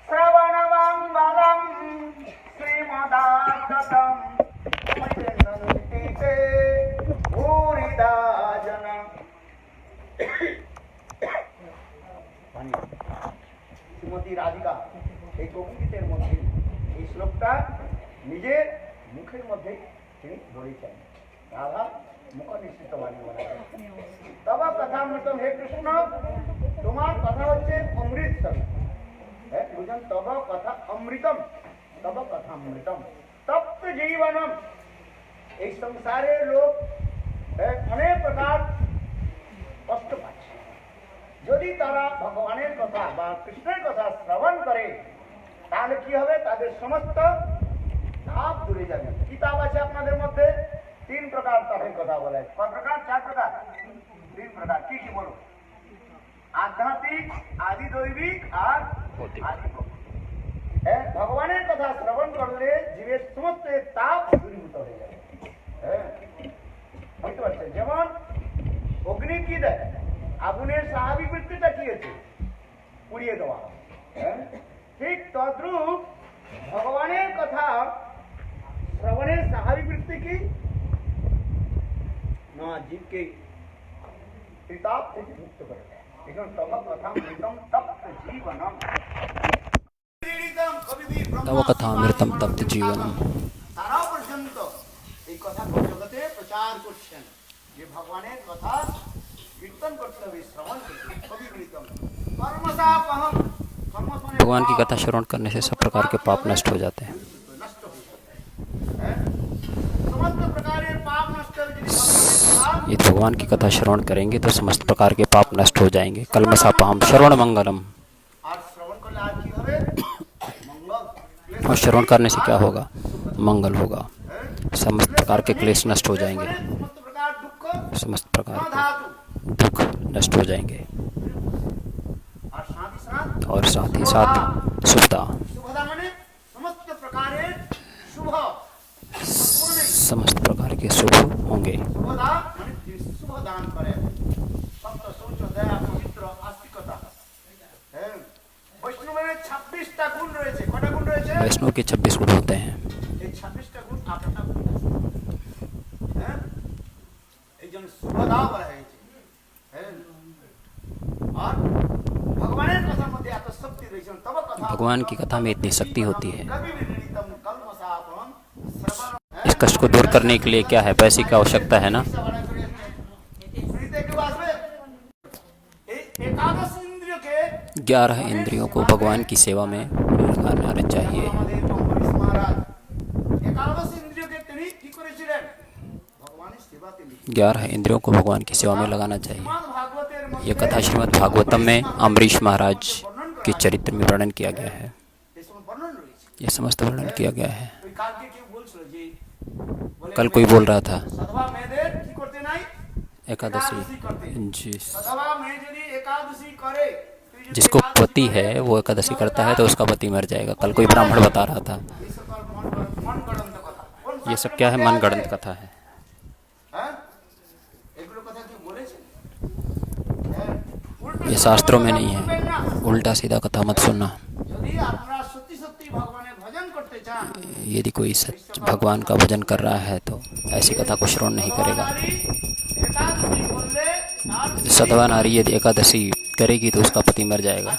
श्रवणमङ्गलं श्रीमदाततं मुनिते भूरिदा जनम्। শ্রীমতী রাধিকা এই কবিগীতের মধ্যে এই শ্লোকটা নিজের মুখের মধ্যে তিনি বলেছেন। রাধা মুখ নিশ্চিত বাণী বলেছেন, তব কথামৃতম, হে কৃষ্ণ তোমার কথা হচ্ছে অমৃত স্বরূপ। হ্যাঁ বুঝেন, তব কথা অমৃতম, তব কথা অমৃতম তপ্ত জীবনম। এই সংসারের লোক অনেক প্রকার কষ্ট পাচ্ছে, যদি তারা ভগবানের কথা বা কৃষ্ণের কথা শ্রবণ করে তাহলে কি হবে, তাদের সমস্ত তাপ দূরে যাবে। কি তাপ আছে আপনাদের মধ্যে? 3 প্রকার তাপের কথা বলে। কত প্রকার? 4 প্রকার, 3 প্রকার। কি কি বলুন? আধ্যাত্মিক, আদি দৈবিক আর আদি ভৌতিক। ভগবানের কথা শ্রবণ করলে জীবের সমস্ত তাপ দূরীভূত হয়ে যাবে। হ্যাঁ বুঝতে পারছেন? যেমন অগ্নি কি দেয়? আগুনের স্বাভাবিক বৃত্তিটা কি আছে? পুড়িয়ে দেওয়া। ঠিক তদ্রূপ ভগবানের কথা শ্রবণের স্বাভাবিক বৃত্তি কি না, জীবকে তাপ থেকে মুক্ত করে দেয়। এখন তব কথামৃতম তপ্ত জীবনম, তব কথামৃতম তপ্ত জীবনম। তারা পর্যন্ত এই কথা জগতে প্রচার করছেন যে ভগবানের কথা कीर्तन करते हुए श्रवण भगवान की कथा श्रवण करने से सब प्रकार के पाप नष्ट हो जाते हैं। यदि भगवान की कथा श्रवण करेंगे तो समस्त प्रकार के पाप नष्ट हो जाएंगे। कल्मषापहम श्रवण मंगलम। और श्रवण करने से क्या होगा? मंगल होगा, समस्त प्रकार के क्लेश नष्ट हो जाएंगे, समस्त प्रकार के दुख नष्ट हो जाएंगे और साथ ही साथ शुभता, समस्त प्रकार के शुभ होंगे। वैष्णव के 26 गुण होते हैं। भगवान की कथा में इतनी शक्ति होती है। इस कष्ट को दूर करने के लिए क्या है? पैसे की आवश्यकता है ना। 11 इंद्रियों को भगवान की सेवा में लगाना चाहिए। 11 इंद्रियों को भगवान की सेवा में लगाना चाहिए। यह कथा श्रीमद् भागवतम में अम्बरीश महाराज के चरित्र में वर्णन किया गया है। यह समस्त वर्णन किया गया है। कल कोई बोल रहा था एकादशी, जिसको पति है वो एकादशी करता है तो उसका पति मर जाएगा। कल कोई ब्राह्मण बता रहा था। ये सब क्या है? मनगढ़ंत कथा है। ये शास्त्रों में नहीं है। उल्टा सीधा कथा मत सुनना। यदि कोई सच भगवान का भजन कर रहा है तो ऐसी कथा को श्रवण नहीं करेगा। सधवा नारी यदि एकादशी करेगी तो उसका पति मर जाएगा।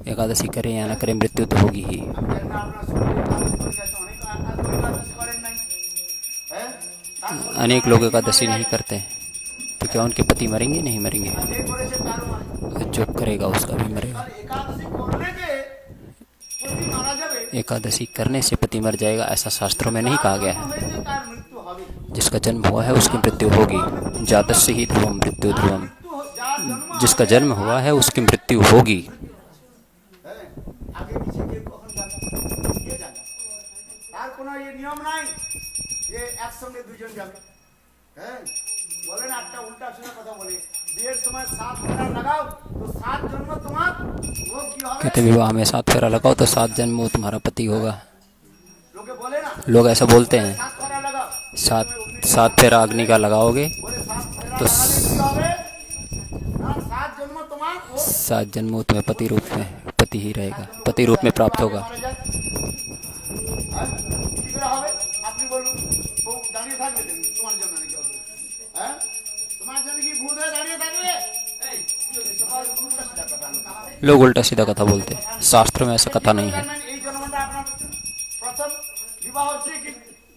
एकादशी करे या न करे मृत्यु तो होगी ही। अनेक लोग एकादशी नहीं करते तो क्या उनके पति मरेंगे? नहीं मरेंगे। जो करेगा उसका भी मरेगा। एकादशी करने से पति मर जाएगा ऐसा शास्त्रों में नहीं कहा गया है। जिसका जन्म हुआ है उसकी मृत्यु होगी। जातस्य ही ध्रुवम मृत्यु ध्रुवम। जिसका जन्म हुआ है उसकी मृत्यु होगी। कहते विवाह में 7 फेरा लगाओ तो 7 जन्म वो तुम्हारा पति होगा। लोग ऐसा बोलते हैं। 7 फेरा अग्नि का लगाओगे तो वो 7 जन्मों में पति रूप में पति ही रहेगा, पति रूप में प्राप्त होगा। মারা যায়। হ্যাঁ? কি করে হবে আপনি বলুন। ও দাঁড়িয়ে থাকবে কেন? তোমার জন্য নাকি হবে? হ্যাঁ? তোমার জন্য কি ভূত হয়ে দাঁড়িয়ে থাকবে? এই এই সকাল উল্টা সিধা কথা বলতে। लोग उल्टा सीधा कथा बोलते हैं, शास्त्र में ऐसा कथा नहीं है। এই জন্মটা আপনার প্রথম বিবাহ হচ্ছে কি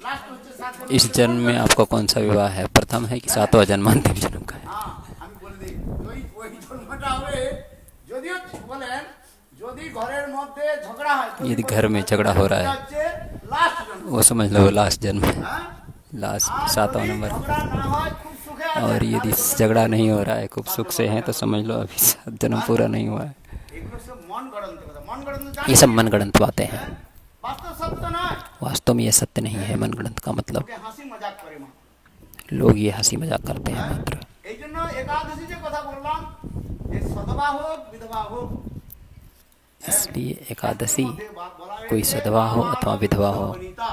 লাস্ট হচ্ছে 7 জন্ম। इस जन्म में आपका कौन सा विवाह है, प्रथम है कि 7वां जन्म अंतिम जन्म का है? হ্যাঁ আমি বলে দিই ওই জন্মটা হবে যদিও বলেন যদি ঘরের মধ্যে ঝগড়া হয় यदि घर में झगड़ा हो रहा है হচ্ছে লাস্ট জন্ম। वो समझ लो लास्ट जन्म है, হ্যাঁ लास्ट আর 7वां যদি नंबर। ঝগড়া না হয় খুব সুখে আছে। और यदि झगड़ा नहीं हो रहा है, खूब सुख से हैं, तो समझ लो अभी 7 जन्म पूरा नहीं हुआ है। এগুলো সব মন গড়ন্ত কথা। মন গড়ন্ত জানেন? ये सब मनगढ़ंत बातें हैं, বাস্তব সত্য নয়। वास्तव में ये सत्य नहीं है। मनगढ़ंत का मतलब ওকে হাসি মজাক করে মা। लोग ये हंसी मजाक करते हैं मात्र। এই জন্য একাদশী যে কথা বললাম যে সদবা হোক বিধবা হোক इसलिए एकादशी বলা হয়েছে कोई सदवा हो अथवा विधवा हो, বনিতা।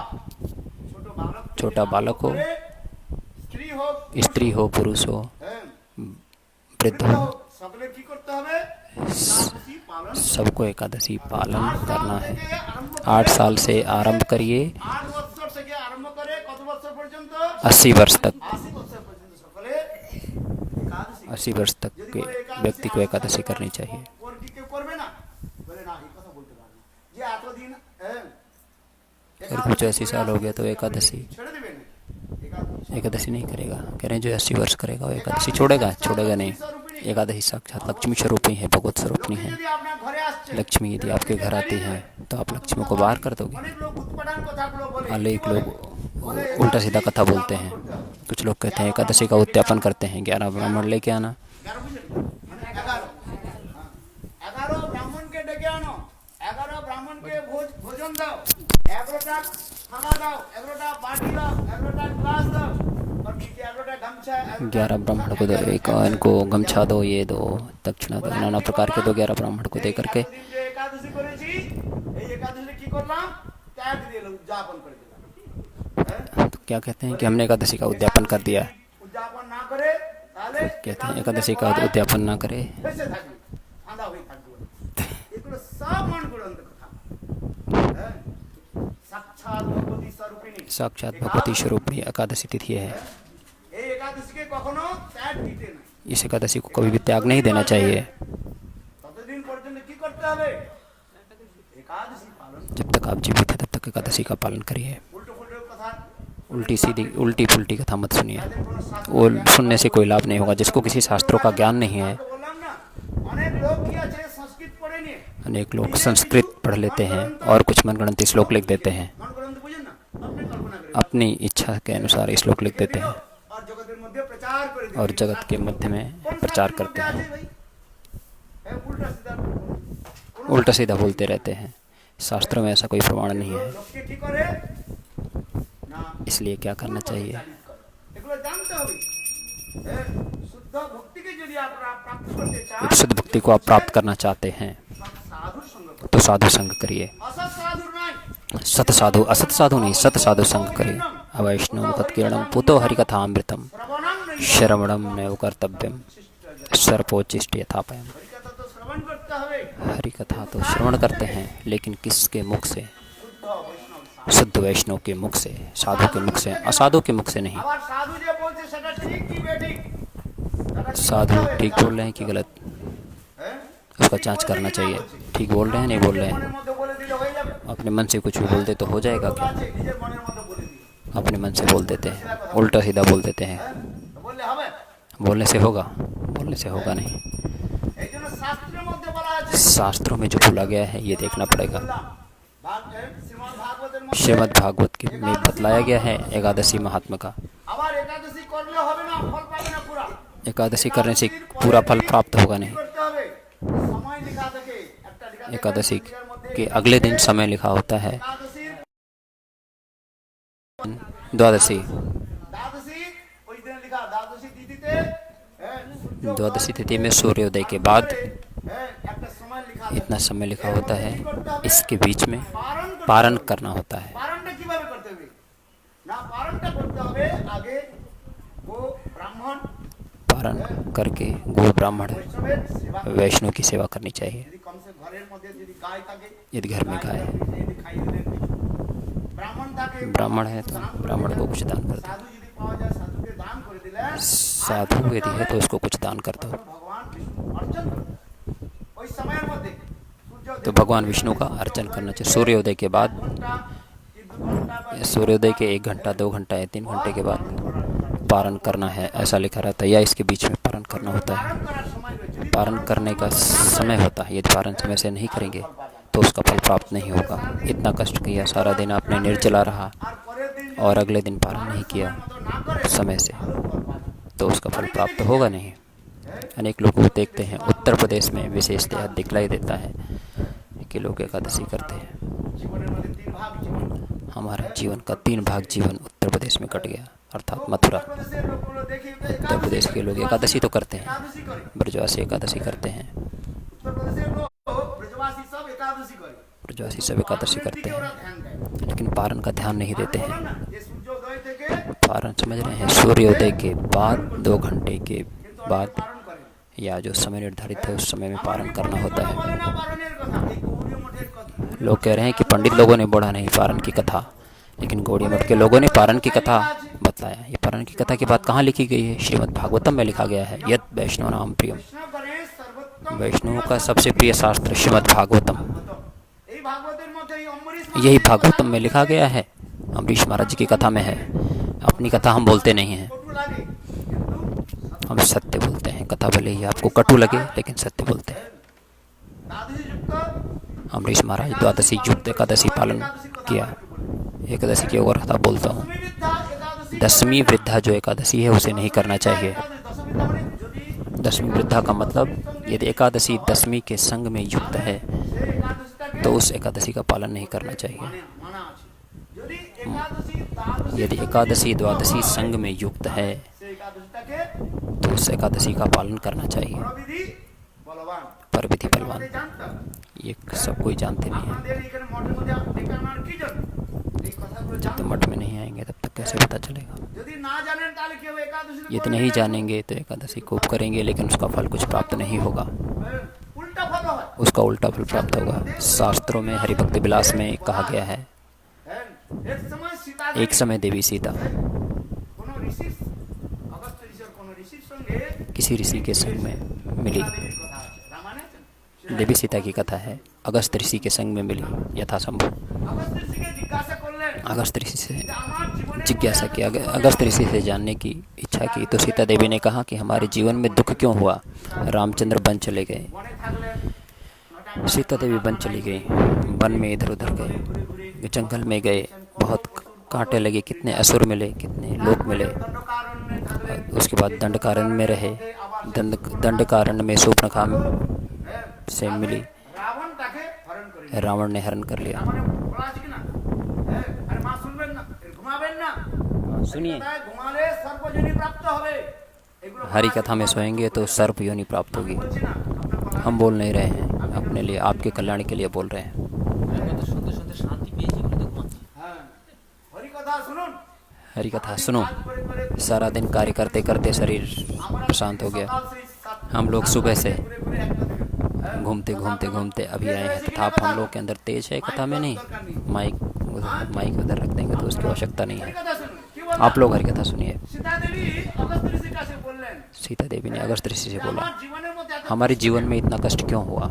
ছোট বালক छोटा बालक हो, স্ত্রী হোক स्त्री हो, पुरुष हो, হ্যাঁ, वृद्ध বৃদ্ধ हो, হোক, সকলের কি করতে হবে একাদশী পালন। सबको एकादशी पालन 8 সাল करना है। থেকে আরম্ভ 8 সাল से आरंभ करिए, 8 বছর থেকে আরম্ভ করে কত বছর পর্যন্ত 80 वर्ष तक। 80 বছর পর্যন্ত সকলে একাদশী 80 वर्ष तक के व्यक्ति को एकादशी करनी चाहिए। ওর কি কেউ করবে না? বলে না এই কথা বলতে পারবে না যে এতদিন अगर कुछ 80 साल हो गया तो एकादशी ছেড়ে দেবে না एकादशी एकादशी नहीं करेगा। कह रहे हैं जो 80 वर्ष करेगा वो एकादशी छोड़ेगा, छोड़ेगा नहीं। एकादशी साक्षात लक्ष्मी स्वरूपी है, भगवत स्वरूपनी है। যদি আপনার ঘরে আসছে लक्ष्मी यदि आपके घर आती है तो आप लक्ष्मी को बाहर कर दोगे। অনেক লোক উৎপাদন কথাগুলো বলে अनेक लोग उल्टा सीधा कथा बोलते हैं। कुछ लोग कहते हैं एकादशी का उद्यापन करते हैं, 11 ब्राह्मण लेके आना। 11 বুঝলেন মানে 11 11 ব্রাহ্মণকে ডেকে আনো, 11 ব্রাহ্মণকে ভোজন দাও, 11টা খানা দাও, 11টা বাটি দাও, 11টা গ্লাস দাও और नीचे 11টা गमछा 11 ब्राह्मण को दो, एक इनको गमछा दो, ये दो, दक्षिणा दो, नाना प्रकार के दो 11 ब्राह्मण को दे करके। এতদিন যে একাদশী করেছি এই একাদশী কি করলাম ত্যাগ দিয়ে উদযাপন করে দিলাম। হ্যাঁ तो क्या कहते हैं कि हमने एकादशी का उद्यापन कर दिया। উদযাপন না করে তাহলে कहते हैं एकादशी का उद्यापन ना करे বেঁচে থাকবে ঠান্ডা হয়ে থাকবে। এগুলো সব মন গড়ন্ত কথা। হ্যাঁ সাক্ষাৎ ভগবতী স্বরূপিণী साक्षात भगवती स्वरूपी एकादशी तिथि है। এই একাদশীকে কখনো ত্যাগ দিতে না। इस एकादशी को कभी भी त्याग नहीं देना चाहिए। ততদিন পর্যন্ত কি করতে হবে একাদশী পালন। जब तक आप जीवित हैं तब तक एकादशी का पालन करिए। উল্টো ফুল্টো কথা उल्टी सीधी उल्टी पुल्टी कथा मत सुनिए, যাদের কোনো শাস্ত্র वो सुनने से कोई लाभ नहीं होगा। जिसको किसी शास्त्रों का ज्ञान नहीं है, তো বললাম না অনেক লোক কি আছে সংস্কৃত পড়ে নিয়ে अनेक लोग संस्कृत पढ़ लेते हैं और कुछ मनगढ़ंत श्लोक लिख देते हैं, মন গড়ন্ত বুঝেন না আপনি কল্পনা করেন अपनी इच्छा के अनुसार श्लोक लिख देते हैं আর জগতের মধ্যে প্রচার করে দিন और जगत के मध्य में प्रचार करते हैं, उल्टा सीधा उल्टा सीधा बोलते रहते हैं। शास्त्रों में ऐसा कोई प्रमाण नहीं है। লোককে কি করে না इसलिए क्या करना चाहिए, এগুলো জানতে হবে। শুদ্ধ ভক্তিকে যদি আপনারা প্রাপ্ত করতে চান एक शुद्ध भक्ति को आप प्राप्त करना चाहते हैं সাধুর সঙ্গ করুন। तो साधु संग करिए। অসৎ সাধুর নয়। सत साधु असत साधु नहीं, सत साधु संग करिए। अवैष्णव तत्किरणम पुतो हरिकथामृतम শ্রবণং নয় श्रवणम नैव कर्तव्यम सर्पोचिष्ट यथापयम। হরিকথা তো শ্রবণ করতে হবে। हरि कथा तो श्रवण करते हैं, लेकिन किसके मुख से? শুদ্ধ বৈষ্ণব शुद्ध वैष्णव के मुख से, साधु के मुख से, असाधु के मुख से नहीं। আবার সাধু যে বলছে সেটা ঠিক কি বেঠিক সেটা ঠিক साधु করতে হবে। ठीक बोल रहे हैं कि गलत, হ্যাঁ? उसका जांच करना चाहिए। ठीक बोल रहे हैं नहीं बोल रहे हैं। মনের মধ্যে বলে দিলে হয়ে যাবে। अपने मन से कुछ भी बोल दे तो हो जाएगा क्या? আছে নিজের মনের মধ্যে বলে দিলে अपने मन से बोल देते हैं, उल्टा सीधा बोल देते हैं। তো বললে হবে। बोलने से होगा? बोलने से होगा नहीं। এই জন্য শাস্ত্রের মধ্যে বলা আছে शास्त्रों में जो बोला गया है ये देखना पड़ेगा। শ্রীমদ্ ভাগবতের মধ্যে श्रीमद् भागवत के में बतलाया गया है एकादशी महात्मा का। আবার একাদশী করলে হবে না ফল পাবে না পুরা एकादशी करने से पूरा फल प्राप्त होगा नहीं। করতে হবে সময় লেখা থাকে একটা লেখা থাকে एकादशी পত্রিকার মধ্যে के अगले दिन समय लिखा होता है একাদশীর द्वादशी। দ্বাদশী ওই দিন লেখা দ্বাদশী তিথিতে সূর্য द्वादशी तिथि में सूर्योदय के बाद একটা সময় লেখা থাকে इतना समय लिखा होता है, इसके बीच में পারণ पारण करना होता है। পারণটা কিভাবে করতে হবে না পারণটা করতে হবে আগে ও ব্রাহ্মণ पारण करके गो ब्राह्मण বৈষ্ণবের সেবা করে। वैष्णव की सेवा करनी चाहिए। যদি কমসে ঘরের মধ্যে যদি গায় থাকে, यदि घर में गाय है, যদি খাইয়ে দিলেন কিছু। ব্রাহ্মণ থাকে, ब्राह्मण है तो দান করে ब्राह्मण को দিলেন। कुछ दान कर दो। সাধু যদি পাওয়া যায়, সাধুকে দান করে দিলেন। साधु यदि है तो उसको कुछ दान कर दो। তখন ভগবান বিষ্ণু অর্চন করবেন। ওই সময়ের মধ্যে সূর্য तो भगवान विष्णु का अर्चन करना चाहिए। सूर्योदय के बाद, ঘন্টা কি 2 ঘন্টা বা सूर्योदय के 1 घंटा 2 घंटा या 3 घंटे के बाद पारण करना है, ऐसा लिखा रहता है, या इसके बीच में पारण करना होता है। পালন করার সময় রয়েছে। যদি पारण करने का समय होता है। यदि पारण समय से नहीं करेंगे तो उसका फल प्राप्त नहीं होगा। इतना कष्ट किया, सारा दिन आपने निर्जला रहा আর পরের দিন और अगले दिन पारण नहीं किया মতো না করে समय से, ফল পাবে। तो उसका फल प्राप्त होगा नहीं। अनेक लोगों को देखते हैं, उत्तर प्रदेश में विशेषतः दिखलाई देता है कि लोग एकादशी करते हैं। জীবনের মধ্যে 3 ভাগ জীবন। हमारा जीवन का 3 भाग जीवन उत्तर प्रदेश में कट गया, अर्थात मथुरा। প্রদেশের লোকগুলো দেখি उत्तर प्रदेश के लोग एकादशी तो करते हैं, একাদশী করে। ब्रजवासी एकादशी करते हैं, উত্তর প্রদেশের লোক ব্রজবাসী সব একাদশী করে। ब्रजवासी सब एकादशी करते দিকে ওরা हैं, ধ্যান দেয়। लेकिन पारण का ध्यान नहीं देते বলো हैं। না যে সূর্যোদয় থেকে पारण समझ रहे हैं, सूर्योदय के बाद 2 घंटे के কিন্তু बाद পালন করে। या जो समय निर्धारित है उस समय में पारण करना होता है। বলে না পালনের কথা, এই গৌড়ীয় মঠের কথা। लोग कह रहे हैं कि पंडित लोगों ने बोला नहीं पारण की कथा, लेकिन गौड़ी मठ के लोगों ने पारण की कथा बताया। ये पारण की कथा की बात कहाँ लिखी गई है? श्रीमद् भागवतम में लिखा गया है, यद वैष्णव नाम प्रियम। বৈষ্ণব গণেশ সর্বোত্তম वैष्णव का सबसे प्रिय शास्त्र श्रीमद् भागवतम। এই ভাগবতের মধ্যে এই অম্বরীশ यही भागवतम में लिखा गया है, अम्बरीश महाराज जी की कथा में है। अपनी कथा हम बोलते नहीं हैं, কটু লাগে কিন্তু हम सत्य बोलते हैं। कथा भले ही आपको कटु लगे, लेकिन सत्य बोलते हैं। দ্বাদশী যুক্ত अम्बरीश महाराज द्वादशी युक्त एकादशी पालन किया। एकादशी की और कथा बोलता हूँ। দশমী বিদ্যা একাদশী 10वीं वृद्धा जो एकादशी है उसे नहीं करना चाहिए। দশমী বিদ্যা মানে যদি 10वीं वृद्धा का मतलब यदि एकादशी 10वीं के संग में युक्त है সেই একাদশীটাকে तो उस एकादशी का पालन नहीं करना चाहिए। মানা আছে। যদি একাদশী দ্বাদশী यदि एकादशी द्वादशी संग में युक्त है সেই একাদশীটাকে तो उस एकादशी का पालन करना चाहिए। পরবিধি বলবান। पर विधि बलवान, আমাদের জানতে হবে। ये सब कोई जानते नहीं है। আমাদের এখানে মঠের মধ্যে ডেকে আনার কি জন্য? এই কথাগুলো जब तक জানতে मठ में नहीं आएंगे तब तक कैसे पता चलेगा? যদি না জানেন তাহলে কেউ একাদশী यदि नहीं जानेंगे तो एकादशी खूब करेंगे, लेकिन उसका फल कुछ प्राप्त नहीं होगा, উল্টা ফল হয়। उसका उल्टा फल प्राप्त होगा। शास्त्रों में हरिभक्ति विलास में कहा गया है, হ্যাঁ, এক সময় সীতা एक समय देवी सीता কোন ঋষি অগস্ত্য ঋষির কোন ঋষির সঙ্গে किसी ऋषि के संग में मिली। দেবীর কথা আছে রামায়ণে আছে। देवी सीता की कथा है, अगस्त ऋषि के संग में मिली यथासंभव। অগস্ত্য ঋষিকে জিজ্ঞাসা করলেন अगस्त ऋषि से যে আমার জীবনে जिज्ञासा की, अगस्त ऋषि से जानने की इच्छा की, तो सीता देवी ने कहा कि हमारे जीवन में दुख क्यों हुआ? रामचंद्र वन चले गए, বনে থাকলেন নটা सीता देवी वन चली गई, वन में इधर उधर गए, जंगल में गए, बहुत कांटे लगे, कितने असुर मिले, कितने लोग मिले। দণ্ডকারণ্যে থাকলেন। उसके बाद दंडकारण्य में रहे, दंडकारण्य में शूर्पणखा से मिली, রাবণ তাকে হরণ করে নিল। रावण ने हरण कर लिया। মানে বলা আছে কি না? হ্যাঁ, আরে মা শুনবেন না, এর ঘুমাবেন না। सुनिए, তাই ঘুমালে সর্বজনী প্রাপ্ত হবে। এগুলো हरि कथा में सोएंगे तो सर्प योनि प्राप्त होगी। বলছি না, আপনার কথা हम बोल नहीं रहे हैं, अपने लिए, आपके कल्याण के लिए बोल रहे हैं। শুনতে শুনতে শান্তি পেয়েছি বলে তো ঘুমাচ্ছি। হ্যাঁ, হরি কথা শুনুন। हरि कथा सुनो। কাজ করে করে सारा दिन कार्य करते करते शरीर আমরা शांत हो गया। সকাল সেই 7 हम लोग सुबह से ঘুরে ঘুরে একটা থেকে घूमते घूमते घूमते अभी आए हैं, तथा आप हम लोग के अंदर तेज है कथा में नहीं। माइक उधर रख देंगे तो उसकी आवश्यकता नहीं হরি है। কথা শুনুন। কি বললেন? आप लोग हरि कथा सुनिए। সীতা দেবী অগস্ত্য ঋষির কাছে বললেন सीता देवी ने अगस्त ऋषि से बोला, আমার জীবনের মধ্যে এত हमारे जीवन में इतना कष्ट क्यों हुआ?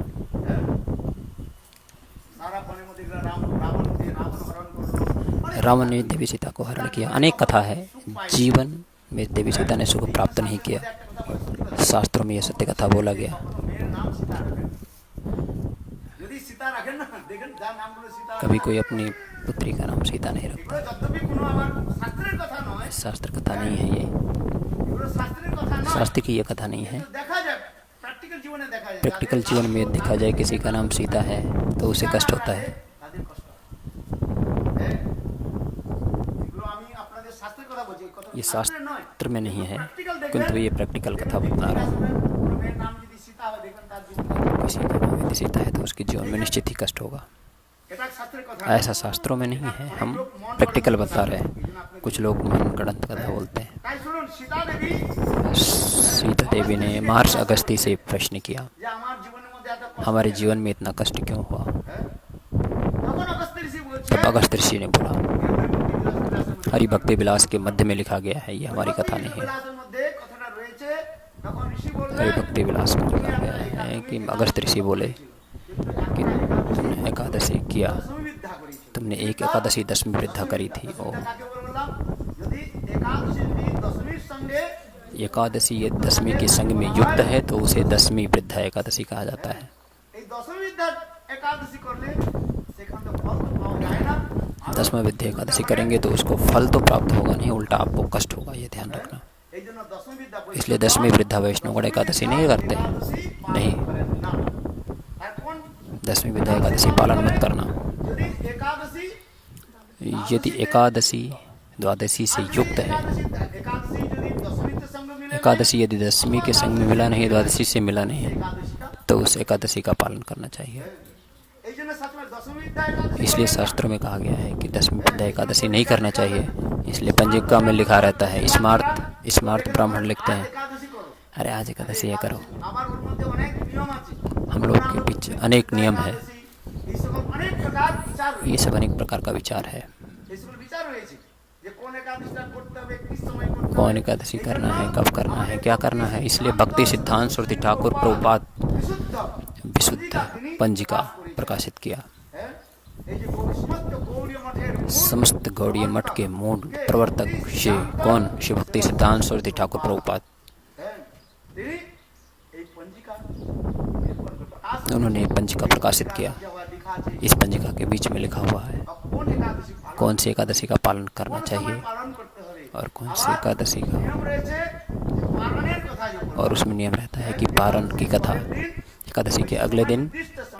সারা বনের মধ্যে রাবণ হরণ করলো। रावण ने देवी सीता को हरण किया। अनेक कथा है, जीवन में देवी सीता ने सुख प्राप्त नहीं किया। शास्त्रों में यह सत्य कथा बोला गया। মেয়ের নাম সীতা রাখেন। যদি সীতা রাখেন না, দেখেন যার নামগুলো সীতা कभी कोई अपनी पुत्री का नाम सीता नहीं रखता। এগুলো যদ্যপি কোনো আমার শাস্ত্রের কথা নয়, शास्त्र कथा नहीं है ये, এগুলো শাস্ত্রের কথা নয়, शास्त्र की ये कथा नहीं है। কিন্তু দেখা যায় প্র্যাকটিক্যাল জীবনে দেখা যায়। प्रैक्टिकल जीवन में देखा जाए किसी का नाम सीता है तो उसे कष्ट होता है। তাদের কষ্ট হয়। হ্যাঁ? এগুলো আমি আপনাদের শাস্ত্রের কথা বলছি, এই কথা ये শাস্ত্রের নয়। शास्त्र में नहीं है, প্র্যাকটিক্যাল দেখবেন। किंतु ये प्रैक्टिकल कथा बता रहा हूँ। কোনো মেয়ের নাম যদি সীতা হয়, দেখবেন তার জীবনে किसी का नाम यदि सीता है तो उसके जीवन में निश्चित ही कष्ट होगा। এটা শাস্ত্র শাস্ত্রের কথা ऐसा शास्त्रों में नहीं है, हम प्रैक्टिकल बता रहे हैं। कुछ लोग मन गढ़ंत कथा बोलते हैं। তাই শুনুন সীতা দেবী सीता देवी ने महर्षि अगस्त्य से प्रश्न किया, যে আমার জীবনের মধ্যে এত কষ্ট हमारे जीवन में इतना कष्ट क्यों हुआ? তখন অগস্ত্য ঋষি বলছে तब अगस्त्य ऋषि ने बोला, हरि भक्ति विलास के मध्य में लिखा गया है, ये हमारी कथा नहीं है। বিলাসের মধ্যে কথাটা রয়েছে তখন ঋষি বললেন हरि भक्ति विलास में लिखा गया है कि अगस्त्य ऋषि बोले कि तुमने एकादशी किया, সুবিধা করেছে तुमने एक एकादशी दशमी वृद्धा करी थी। ओ কাকে বললাম যদি একাদশী যদি দশমীর সঙ্গে एकादशी ये दशमी के संग में युक्त है तो उसे दशमी वृद्धा एकादशी कहा जाता है। এই দশমী বিদ্যা একাদশী করলে সেখান থেকে ফল তো পাওয়া যায় না दसवां विद्या एकादशी करेंगे तो उसको फल तो प्राप्त होगा नहीं, उल्टा आपको कष्ट होगा, ये ध्यान रखना। এই জন্য দশমী বিদ্যা इसलिए दशमी वृद्धा वैष्णवगण एकादशी नहीं करते। नहीं, না এখন दसवीं विद्या एकादशी पालन मत करना। যদি একাদশী यदि एकादशी द्वादशी से युक्त है, একাদশী যদি দশমীতে সঙ্গ মিলে एकादशी यदि दशमी के संग में मिला नहीं, द्वादशी से मिला नहीं, একাদশীটা तो उस एकादशी का पालन करना चाहिए। এই জন্য সাতবার দশমী বিদ্যা একাদশী इसलिए शास्त्रों में कहा गया है कि दसवीं विद्या एकादशी नहीं करना चाहिए। इसलिए पंजिका में लिखा रहता है, स्मार्त ब्राह्मण लिखते हैं, একাদশী করো अरे आज एकादशी ये करो। আবার ওর মধ্যে অনেক নিয়ম আছে हम लोग के पीछे अनेक नियम है, এই সকল অনেক প্রকার বিচার ये सब अनेक प्रकार का विचार है। এই সকল বিচার রয়েছে যে কোন একাদশীটা করতে হবে কি সময় করতে হবে कौन एकादशी करना है, कब करना है, क्या करना है। इसलिए भक्ति सिद्धांत श्रुति ठाकुर प्रभुपाद বিশুদ্ধ विशुद्ध पंजिका प्रकाशित किया। হ্যাঁ এই যে সমস্ত গৌড়ীয় মঠের समस्त गौड़ीय मठ के मूल प्रवर्तक श्री कौन? श्री भक्ति सिद्धांत श्रुति ठाकुर प्रभुपाद। হ্যাঁ তিনি এই পঞ্জিকা প্রকাশ उन्होंने पंजिका प्रकाशित किया। দেওয়া লেখা আছে इस पंजिका के बीच में लिखा हुआ है কোন একাদশী পালন कौन सी एकादशी का पालन करना কোন चाहिए সময় পালন করতে হবে और कौन सी एकादशी का, নিয়ম রয়েছে যে পালনের কথা যখন और उसमें नियम रहता है कि पारण की कथा एकादशी के अगले दिन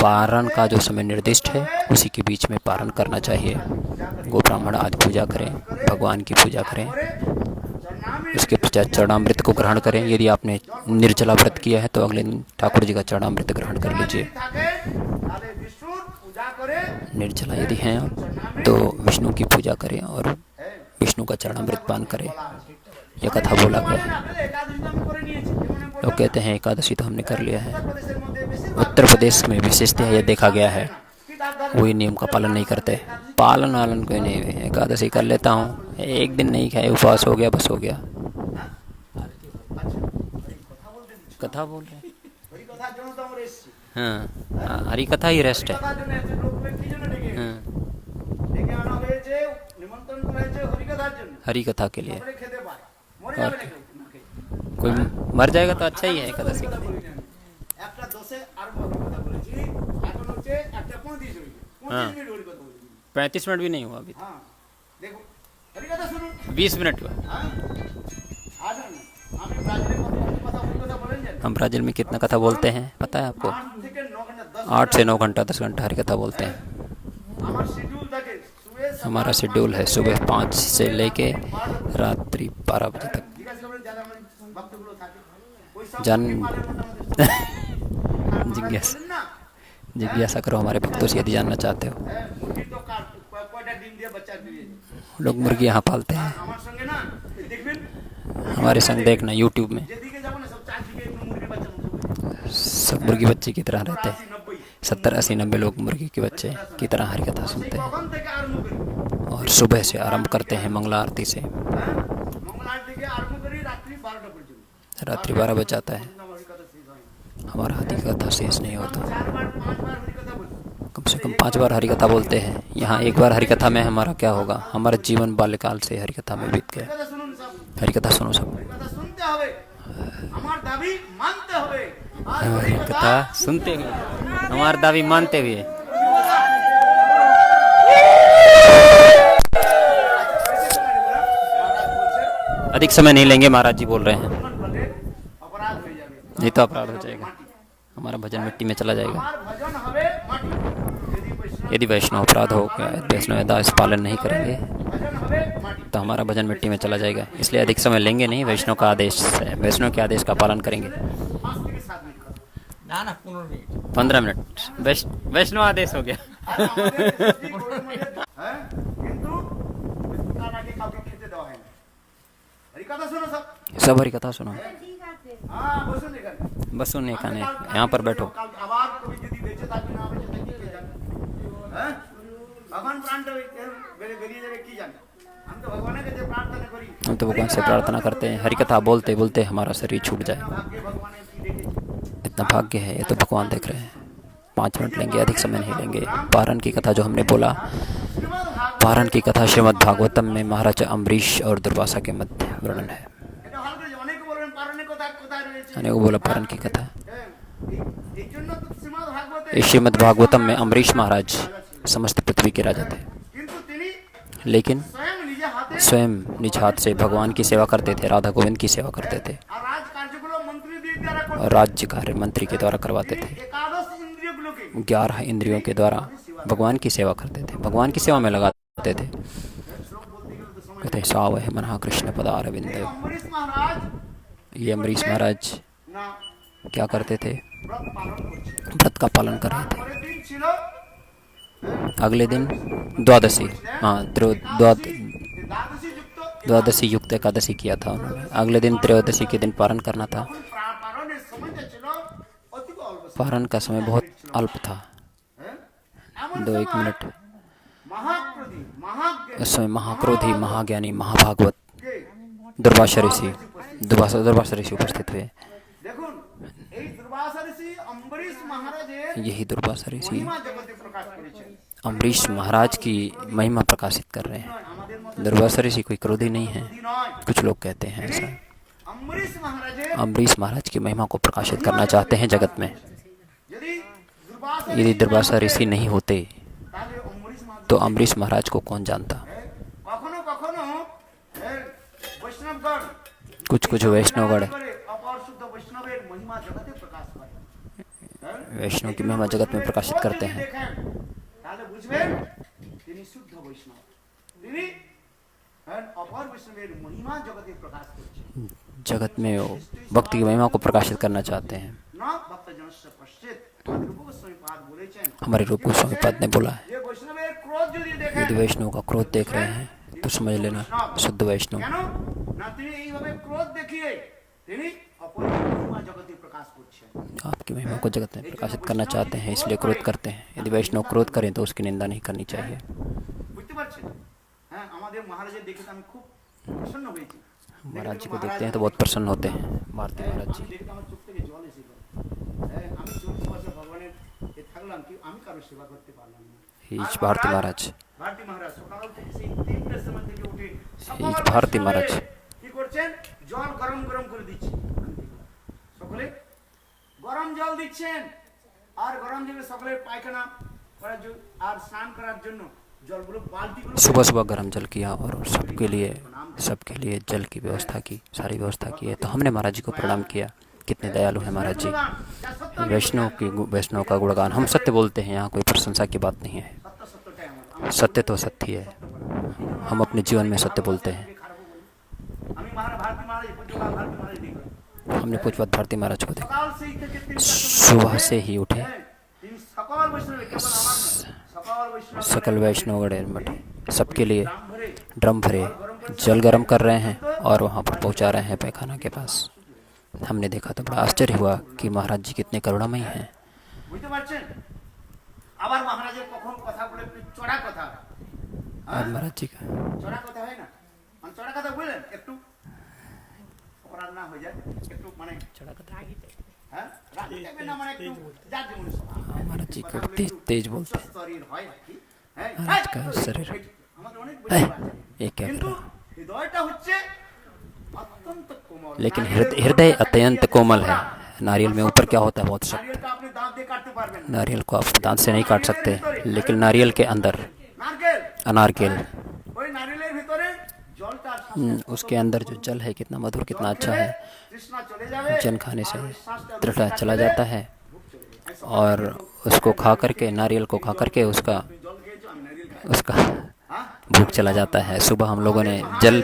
पारण का जो समय निर्दिष्ट है उसी के बीच में पारण करना चाहिए। गो ब्राह्मण आदि पूजा करें, भगवान की पूजा करें, उसके पश्चात चरणामृत को ग्रहण करें। यदि आपने निर्जला व्रत किया है तो अगले दिन ठाकुर जी का चरणामृत ग्रहण कर लीजिए। থাকে তাহলে বিষ্ণুর পূজা করে निर्जला यदि हैं आप तो विष्णु की पूजा करें और विष्णु का चरणामृत पान करें। यह कथा बोला गया है। একাদশী আমি করে নিয়েছি যেমন लोग कहते हैं एकादशी तो हमने कर लिया है। প্রদেশের মধ্যে বেশি उत्तर प्रदेश में विशेषतः यह देखा गया है, কি তার দ্বারা वही नियम का पालन नहीं करते। पालन वालन कोई नहीं, एकादशी कर लेता हूँ, एक दिन नहीं खाए, उपवास हो गया, बस हो गया। कथा बोल रहे हैं। ওই কথার জন্য তো আমরা এসেছি हाँ, हरी कथा ही रेस्ट है। কথার জন্য এসেছি লোককে কি জন্য ডেকে हाँ, ডেকে আনা হয়েছে নিমন্ত্রণ করা হয়েছে হরিকথার জন্য हरी कथा के लिए। সকলে খেতে পায় মরে যাবে না কেউ না খেয়ে। कोई मर जाएगा तो अच्छा ही है एकादशी के लिए। একটা দশে আর কথা বলেছি এখন হচ্ছে একটা 35 হয়েছে 25 মিনিট হরিকথা বলেছি 35 मिनट भी नहीं हुआ अभी, হ্যাঁ দেখো হরিকথা শুনুন 20 मिनट हुआ। হ্যাঁ আসুন আমি ব্রাজিলের কথা হরিকথা বলেন জানেন हम ब्राज़ील में कितना कथा बोलते हैं पता है आपको? 8 থেকে 9 ঘন্টা 10 8 से 9 घंटा 10 घंटा हरी कथा बोलते हैं। আমার শিডিউল থাকে সুবে हमारा शेड्यूल है सुबह 5 से लेके रात्रि 12 बजे तक। জিজ্ঞাসা করেন যারা আমার ভক্তগুলো থাকে ওই সব जान জিজ্ঞাসা जिज्ञासा না जिज्ञासा करो हमारे भक्तों से यदि जानना चाहते हो। মুরগি তো কয়টা ডিম দিয়ে বাচ্চা দিয়ে लोग मुर्गी यहाँ पालते हैं, আমার সঙ্গে না দেখবেন हमारे संग देखना यूट्यूब में যেদিকে যাবো না সব চারদিকে একটু মুরগি বাচ্চা মুখে सब मुर्गी बच्चे की तरह रहते हैं। 90 70 80 90 लोग मुर्गी के बच्चे की तरह हरी कथा सुनते हैं কখন থেকে আরম্ভ করি और सुबह से आरंभ करते हैं मंगला आरती से, হ্যাঁ মঙ্গলবার থেকে আরম্ভ করি রাত্রি 12টা পর্যন্ত रात्रि 12 बज जाता है। আমার কথা শেষ হয় हमारा हरी कथा शेष नहीं होता। 4 বার 5 বার হরি কথা বলি कम से कम 5 बार हरी कथा बोलते हैं। यहाँ एक बार हरी कथा में हमारा क्या होगा? हमारा जीवन बाल्यकाल से हरी कथा में बीत गया। কথা শুনুন সব हरी कथा सुनो सब। কথা শুনতে হবে আমার দাবি মানতে হবে আর হরি हरी কথা कथा सुनते हुए, हमारा दावी मानते हुए। अधिक समय नहीं लेंगे, महाराज जी बोल रहे हैं। বলে অপরাধ হয়ে যাবে नहीं तो अपराध हो जाएगा, हमारा भजन मिट्टी में चला जाएगा। আমার ভজন হবে মাটি যদি বৈষ্ণব यदि वैष्णव अपराध हो गया, वैष्णव दास पालन नहीं करेंगे ভজন হবে মাটি तो हमारा भजन मिट्टी में चला जाएगा। इसलिए अधिक समय लेंगे नहीं, वैष्णव का आदेश है, वैष्णव के आदेश का पालन करेंगे। 5 থেকে 7 মিনিট কথা। না না 15 মিনিট 15 मिनट वैष्णव आदेश हो गया। আর আমাদের যদি কথা শোনো সব। सब हरी कथा सुनो। হ্যাঁ বসুন এখানে। बस सुनने खाने यहाँ पर बैठो। কাল আবার কবি যদি বেঁচে থাকি না বেঁচে থাকি কে জানে। হ্যাঁ ভগবান প্রাণটা বেরিয়ে যাবে কি জানে। আমি তো ভগবানের কাছে প্রার্থনা করি। हम तो भगवान से प्रार्थना करते हैं हरी कथा बोलते बोलते हमारा शरीर छूट जाए। ভাগ্যে ভগবানের কি রেখেছে। इतना भाग्य है ये तो भगवान देख रहे हैं। 5 मिनट लेंगे अधिक समय नहीं लेंगे। पारण की कथा जो हमने बोला, पारण की कथा श्रीमद् भागवतम में महाराज अम्बरीश और दुर्वासा के मध्य वर्णन है। এটা ভালো করে অনেকে বলবেন পারণে কোথায় রয়েছে। मैंने वो बोला पारण की कथा। এই জন্য তো শ্রীমদ্ ভাগবতে इस श्रीमद् भागवतम में अम्बरीश महाराज समस्त पृथ्वी के राजा थे, কিন্তু তিনি लेकिन স্বয়ং নিজে হাতে स्वयं निज हाथ से भगवान की सेवा करते थे, राधा गोविंद की सेवा करते थे আর রাজ কার্যগুলো মন্ত্রীদের দ্বারা করতেন। और राज्य कार्य मंत्री के द्वारा करवाते थे। একাদশ ইন্দ্রিয়গুলোকে 11 इंद्रियों के द्वारा भगवान की सेवा करते थे, भगवान की सेवा में लगाते थे। শ্লোক বলতে গেলে তো সময় कहते हैं सावह मनः कृष्ण पदारविंद। অম্বরীশ মহারাজ ये अम्बरीश महाराज না क्या करते थे? ব্রত পালন করছে। व्रत का पालन कर रहे थे। পরের দিন ছিল अगले दिन द्वादशी, हाँ দ্বাদশী যুক্ত द्वादशी युक्त एकादशी किया था उन्होंने। अगले दिन त्रयोदशी के दिन पारण करना था। পালনের সময়টা ছিল অতি অল্প। पारण का समय बहुत अल्प था, হ্যাঁ এমন 2-1 সময় मिनट। মহাক্রোধী মহাজ্ঞানী उस समय महाक्रोधी महाज्ञानी महाभागवत কে दुर्वासा ऋषि दुर्वासा ऋषि उपस्थित हुए। দেখুন এই দুর্বাসা ঋষি অম্বরীশ মহারাজের यही दुर्वासा ऋषि মহিমা জগতে প্রকাশ করেছেন। अम्बरीश महाराज की महिमा प्रकाशित कर रहे हैं। আমাদের মধ্যে दुर्वासा ऋषि कोई क्रोधी नहीं है, যদি নয় कुछ लोग कहते हैं ऐसा। অম্বরীশ মহারাজের अम्बरीश महाराज की महिमा को प्रकाशित करना चाहते हैं जगत में। যদি দুর্বাসা यदि दुर्वासा ऋषि नहीं होते তাহলে অম্বরীশ মহারাজ तो अम्बरीश महाराज को कौन जानता। কখনো কখনো বৈষ্ণবগণ कुछ वैष्णवगण করে অপর শুদ্ধ বৈষ্ণবের মহিমা জগতে প্রকাশ করে। वैष्णव की महिमा जगत में प्रकाशित करते हैं। দেখেন তাহলে বুঝবেন তিনি শুদ্ধ বৈষ্ণব। তিনি অপর বৈষ্ণবের মহিমা জগতে প্রকাশ করছেন। जगत में वो भक्ति की महिमा को प्रकाशित करना चाहते हैं। না ভক্তজনস্য পশ্চিত আমাদের রূপ গোস্বামী পাদ বলেছেন हमारे रूप गोस्वामी पद ने बोला है, যে বৈষ্ণবের ক্রোধ যদি দেখেন यदि वैष्णव का क्रोध देख रहे हैं तो समझ लेना शुद्ध वैष्णव। কেন না তিনি এইভাবে ক্রোধ দেখিয়ে তিনি অপর মহিমা জগতে প্রকাশ করছেন। आपकी महिमा को जगत में प्रकाशित करना चाहते हैं इसलिए क्रोध करते हैं। यदि वैष्णव क्रोध करें तो उसकी निंदा नहीं करनी चाहिए। বুঝতে পারছেন? হ্যাঁ আমাদের মহারাজের দেখে তো আমি খুব প্রসন্ন হয়েছি। महाराज जी को देखते हैं तो बहुत प्रसन्न होते हैं। भारती महाराज जी দেখে তো আমার চোখ থেকে জল এসে গেল। হ্যাঁ আমি 40 বছর ভগবানের এ থাকলাম কি আমি কারো সেবা করতে পারলাম না। ही भारती महाराज, ভারতী মহারাজ সকাল থেকে সেই 3টার সময় থেকে উঠে ही भारती महाराज কি করছেন জল গরম গরম করে দিচ্ছেন। সকলে গরম জল দিচ্ছেন আর গরম জলে সকলের পায়খানা করার জন্য আর স্নান করার জন্য জলগুলো বালতিগুলো सुबह सुबह गर्म जल किया और सबके लिए जल की व्यवस्था की, सारी व्यवस्था की है। तो हमने महाराज जी को प्रणाम किया। कितने दयालु हैं महाराज जी। वैष्णव का गुणगान हम सत्य बोलते हैं, यहाँ कोई प्रशंसा की बात नहीं है। সত্যটাই আমার सत्य तो सत्य ही है। हम अपने जीवन में सत्य बोलते हैं। আমি ভারতী মহারাজ পূজ্যপাল ভারতী মহারাজ দেখলাম हमने पूजपत भारती महाराज को देखा। সকাল সেই থেকে 3টার सुबह से ही उठे, তিনি সকল বৈষ্ণব কেবল আমার নয় সকল বৈষ্ণব सकल वैष्णव गणे मठे सबके लिए রাম ভরে ड्रम भरे जल गर्म कर रहे हैं और वहाँ पर पहुँचा रहे हैं पैखाना के पास। हमने देखा तो बड़ा आश्चर्य हुआ कि महाराज जी कितने करुणामयी हैं। বুঝতে পারছেন? আবার মহারাজের কখন কথা বলে একটু চড়া কথা और महाराज जी का চড়া কথা হয় না মানে চড়া কথা বললেন একটু অপরাধ না হয়ে যায় একটু মানে হ্যাঁ রাগি টাইপের না মানে একটু যার যেমন স্বভাব। हाँ, महाराज जी को तेज बोलते हैं। শরীর হয় আর কি হ্যাঁ महाराज का शरीर আমাদের অনেক है, বুঝতে পারছেন ये क्या कर কিন্তু रहा है? হৃদয়টা হচ্ছে অত্যন্ত কোমল। लेकिन हृदय अत्यंत कोमल है। नारियल में ऊपर क्या होता है बहुत शक्ति। নারিয়েলটা আপনি দাঁত দিয়ে কাটতে পারবেন না। नारियल को आप दांत से नहीं काट सकते, लेकिन नारियल के अंदर নারকেল अनारकेल, ওই নারিয়েলের ভিতরে জলটা उसके अंदर जो जल है कितना मधुर कितना अच्छा है। তৃষ্ণা চলে যাবে जल खाने से तृष्णा चला जाता है और उसको खा करके नारियल को खा करके उसका জল খেয়েছো আমি নারিয়েল খাই उसका হ্যাঁ भूख चला जाता है। सुबह हम लोगों ने जल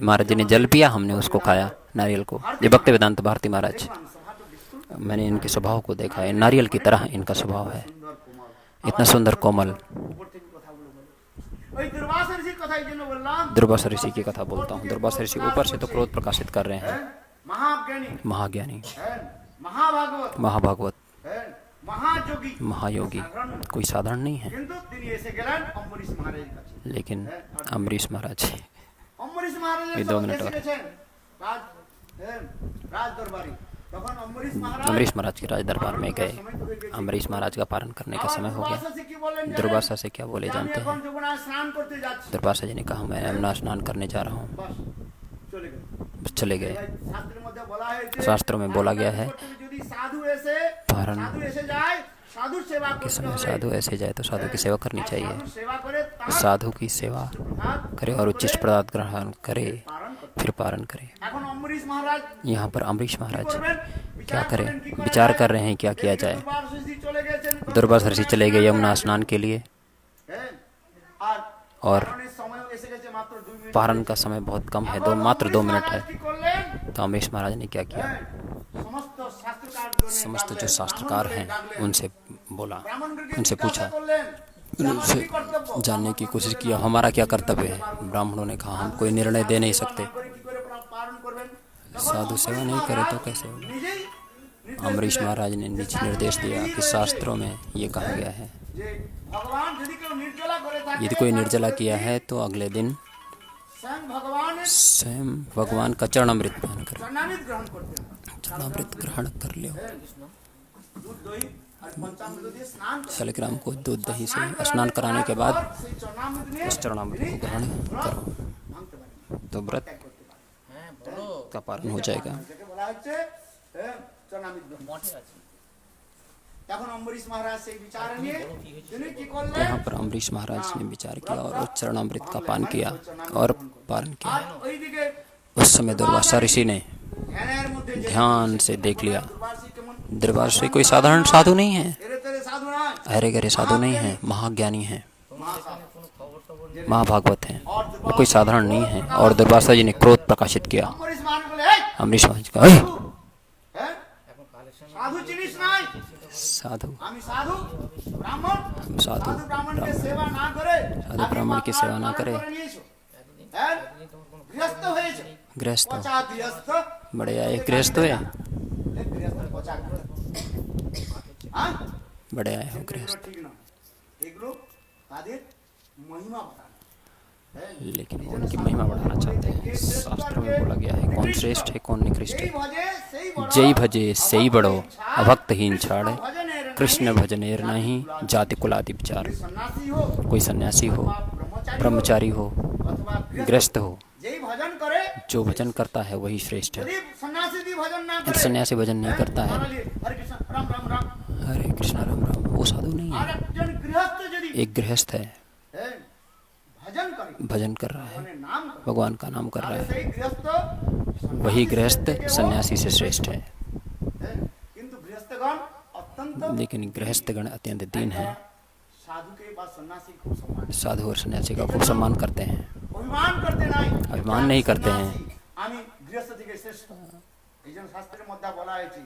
महाराज जी ने जल पिया, हमने उसको खाया नारियल को। ये भक्ति वेदांत भारती महाराज, স্বভাবটা বিস্তৃত मैंने इनके स्वभाव को देखा है। नारियल की तरह इनका स्वभाव है, সুন্দর কোমল इतना सुंदर कोमल। উপর থেকে কথাগুলো বলে ওই দুর্বাসা ঋষির কথা এই জন্য বললাম, दुर्वासा ऋषि की कथा बोलता हूँ। दुर्वासा ऋषि ऊपर से तो क्रोध प्रकाशित कर रहे हैं। মহাজ্ঞানী, महाज्ञानी, মহাভাগবত, महाभागवत, মহাযোগী, महायोगी कोई साधारण नहीं है। কিন্তু তিনি এসে গেলেন অম্বরীশ মহারাজের কাছে। लेकिन अम्बरीश महाराज অম্বরীশ মহারাজের এই 2 সঙ্গে মিনিট এসে और। গেছেন রাজ দরবারে। তখন অম্বরীশ মহারাজ अम्बरीश महाराज के राज दरबार में गए। अम्बरीश महाराज का पारण करने का समय हो गया। दुर्वासा से क्या बोले जानते हैं? এখন যমুনায় স্নান করতে যাচ্ছি। दुर्वासा जी ने कहा मैं यमुना स्नान करने जा रहा हूँ। বাস, চলে গেল। बस चले गए। শাস্ত্রের মধ্যে বলা হয়েছে, शास्त्रों में बोला गया है যদি সাধু এসে पारण যায়, সাধুর सेवा के করতে समय হবে। साधु ऐसे जाए तो साधु की सेवा करनी चाहिए। সাধুর सेवा করে তার साधु की सेवा करे और उच्चिष्ट पदार्थ ग्रहण करे, পালন করতে। फिर पारण करे। এখন অম্বরীশ মহারাজ यहाँ पर अम्बरीश महाराज করবেন, क्या करें, করেন, কি করা विचार যায়? कर रहे हैं क्या किया जाए। দুর্বাসা ঋষি চলে গেছেন। दुर्वासा ऋषि चले गए यमुना स्नान के लिए হ্যাঁ, আর और পালনের সময় এসে গেছে মাত্র 2 মিনিট। पारण का समय बहुत कम है, मात्र 2 मिनट है। কি করলেন? तो अम्बरीश महाराज ने क्या किया? হ্যাঁ, সমস্ত শাস্ত্রকার समस्त जो शास्त्रकार हैं उनसे बोला, उनसे पूछा, उनसे जानने की कोशिश किया हमारा क्या कर्तव्य है। ब्राह्मणों ने कहा हम कोई निर्णय दे नहीं सकते, साधु सेवा नहीं करे तो कैसे होगा। अम्बरीश महाराज ने नीचे निर्देश दिया कि शास्त्रों में ये कहा गया है যে ভগবান যদি কেউ নির্জলা করে থাকে, यदि कोई निर्जला किया है तो अगले दिन স্বয়ং ভগবানের स्वयं भगवान का चरणामृत पान कर, চরণামৃত গ্রহণ করতে হবে। चरणामृत ग्रहण कर लियो। দুধ দই আর পঞ্চামৃত দিয়ে স্নান করে शालिग्राम को दूध दही से स्नान कराने के बाद সেই চরণামৃত নিয়ে उस चरणामृत को ग्रहण करो ভাঙতে পারে, तो व्रत করতে পারে। হ্যাঁ বলো, का पालन हो जाएगा। যেটাকে বলা হচ্ছে চরণামৃত গ্রহণ। মঠে আছে। তখন অম্বরীশ মহারাজ সেই বিচার নিয়ে তিনি কি तो করলেন? यहाँ पर अम्बरीश महाराज ने विचार किया और उस चरणामृत का पान किया और पालन किया। আর ওইদিকে उस समय दुर्वासा ऋषि ने ধ্যানের মধ্যে যে ध्यान से देख लिया দুর্বাসী केमन दुर्वासा ऋषि कोई साधारण साधु नहीं है, এরে তেরে সাধু নয়, अरे गहरे साधु नहीं है, महाज्ञानी है, মহাসাধু। কোনো খবর টবর महाभागवत है, वो कोई साधारण नहीं है। और दुर्वासा जी ने क्रोध प्रकाशित किया। অম্বরীশ মহারাজ বলে, এই अम्बरीश महाराज का "ऐ, হ্যাঁ এখন কালের সঙ্গে সাধু চিনিস নাই? साधु আমি সাধু ব্রাহ্মণ, हम साधु সাধু ব্রাহ্মণকে সেবা না করে साधु ब्राह्मण की सेवा ना करे, হ্যাঁ গৃহস্থ হয়েছে, गृहस्थ हो। পচা গৃহস্থ, बड़े आए गृहस्थ हुए, গৃহস্থ পচা গৃহস্থ। হ্যাঁ बड़े आए हो गृहस्थ। ঠিক না, এগুলো তাদের মহিমা বাড়ানো। लेकिन वो उनकी महिमा बढ़ाना चाहते हैं। शास्त्र में बोला गया है कौन श्रेष्ठ है कौन निकृष्ट যেই है। ভজে সেই বড়, जय भजे सही बड़ो अभक्तहीन छाड़े, ভজনের कृष्ण भजनेर नहीं जाति कुलादि विचार। সন্ন্যাসী হোক कोई सन्यासी हो, ব্রহ্মচারী ब्रह्मचारी हो, অথবা गृहस्थ हो, যেই ভজন করে, जो भजन करता है वही श्रेष्ठ है। যদি সন্ন্যাসী भी ভজন না यदि করে, सन्यासी भजन नहीं करता है, তাহলে হরে কৃষ্ণ রাম রাম রাম, हरे कृष्ण राम राम, वो साधु नहीं আর है। একজন গৃহস্থ যদি एक गृहस्थ है, ভজন করে, भजन कर रहा है, মানে नाम করে, भगवान का नाम कर रहा তাহলে है, সেই গৃহস্থ वही गृहस्थ सन्यासी से श्रेष्ठ है। কিন্তু গৃহস্থগণ অত্যন্ত लेकिन गृहस्थगण अत्यंत दीन है, সাধুকে বা সন্ন্যাসী খুব সম্মান, साधु और सन्यासी का खूब सम्मान करते हैं, অভিমান করতে নাই, अभिमान नहीं करते हैं। আমি গৃহস্থ থেকে শ্রেষ্ঠ। এই জন্য শাস্ত্রের মধ্যে বলা হয়েছে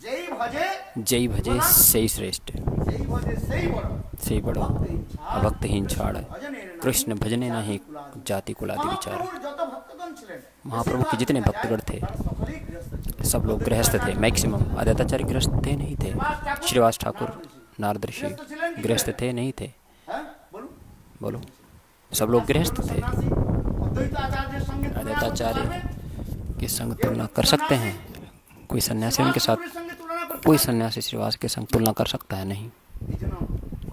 যেই ভজে जय भजे सही श्रेष्ठ, যেই भजे সেই বড়, सही बड़ो अभक्तहीन छाड़, ভজনের নাম। कृष्ण भजने नहीं जाति कुलादि विचार। মহাপ্রভুর যত ভক্তগণ ছিলেন, महाप्रभु के जितने भक्तगण थे তারা সকলেই গৃহস্থ ছিলেন। सब लोग गृहस्थ थे, मैक्सिमम। आदित्याचार्य गृहस्थ थे नहीं थे, श्रीवास ठाकुर नारद ऋषि गृहस्थ थे नहीं थे, হ্যাঁ বলুন, बोलो सब लोग गृहस्थ थे। সন্ন্যাসী অদ্বৈত আচার্যের সঙ্গে তুলনা করতে आदित्याचार्य পারবেন? के संग तुलना कर सकते हैं, कोई सन्यासी उनके साथ, মহাপ্রভুর সঙ্গে তুলনা করতে कोई सन्यासी श्रीवास के संग तुलना कर सकता है नहीं। এই জন্য